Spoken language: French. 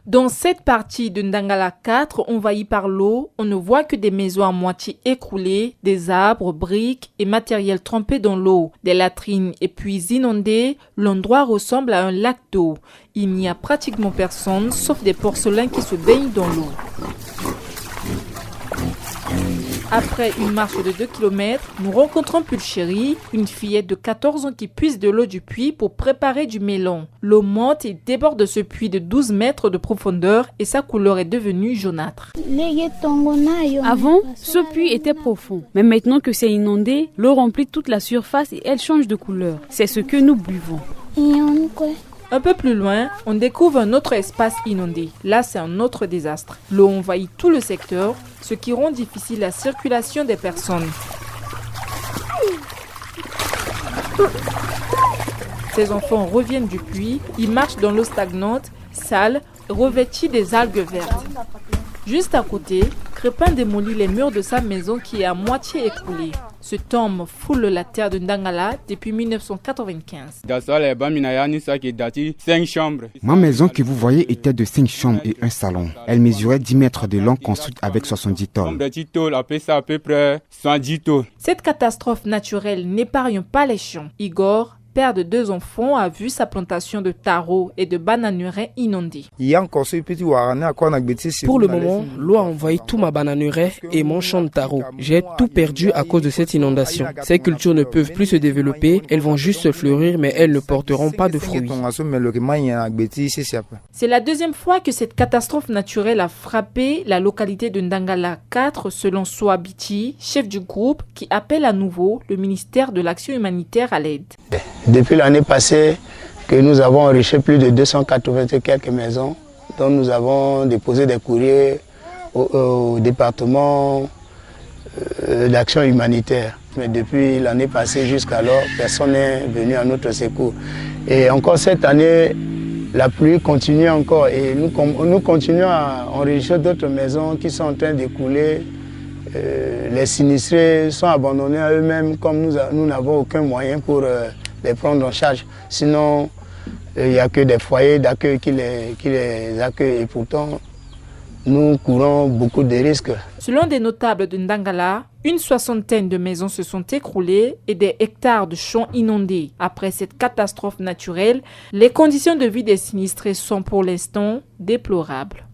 Dans cette partie de Ndangala 4, envahie par l'eau, on ne voit que des maisons à moitié écroulées, des arbres, briques et matériel trempé dans l'eau. Des latrines et puis inondées, l'endroit ressemble à un lac d'eau. Il n'y a pratiquement personne, sauf des porcelains qui se baignent dans l'eau. Après une marche de 2 km, nous rencontrons Pulchérie, une fillette de 14 ans qui puise de l'eau du puits pour préparer du melon. L'eau monte et déborde de ce puits de 12 mètres de profondeur et sa couleur est devenue jaunâtre. Avant, ce puits était profond, mais maintenant que c'est inondé, l'eau remplit toute la surface et elle change de couleur. C'est ce que nous buvons. Un peu plus loin, on découvre un autre espace inondé. Là, c'est un autre désastre. L'eau envahit tout le secteur, ce qui rend difficile la circulation des personnes. Ces enfants reviennent du puits, ils marchent dans l'eau stagnante, sale, revêtie des algues vertes. Juste à côté, Crépin démolit les murs de sa maison qui est à moitié écroulée. Ce tombe foule la terre de Ndangala depuis 1995. Ma maison que vous voyez était de 5 chambres et un salon. Elle mesurait 10 mètres de long, construite avec 70 tonnes. Cette catastrophe naturelle n'épargne pas les champs. Igor, père de 2 enfants, a vu sa plantation de taro et de bananeraie inondée. Pour le moment, l'eau a envahi tout ma bananeraie et mon champ de taro. J'ai tout perdu à cause de cette inondation. Ces cultures ne peuvent plus se développer, elles vont juste se fleurir mais elles ne porteront pas de fruits. C'est la deuxième fois que cette catastrophe naturelle a frappé la localité de Ndangala 4 selon Soabiti, chef du groupe, qui appelle à nouveau le ministère de l'Action humanitaire à l'aide. Depuis l'année passée, que nous avons enrichi plus de 280 et quelques maisons, dont nous avons déposé des courriers au département d'action humanitaire. Mais depuis l'année passée jusqu'alors, personne n'est venu à notre secours. Et encore cette année, la pluie continue encore et nous continuons à enrichir d'autres maisons qui sont en train d'écouler. Les sinistrés sont abandonnés à eux-mêmes comme nous n'avons aucun moyen pour les prendre en charge. Sinon, il n'y a que des foyers d'accueil qui les accueillent et pourtant, nous courons beaucoup de risques. Selon des notables de Ndangala, une 60aine de maisons se sont écroulées et des hectares de champs inondés. Après cette catastrophe naturelle, les conditions de vie des sinistrés sont pour l'instant déplorables.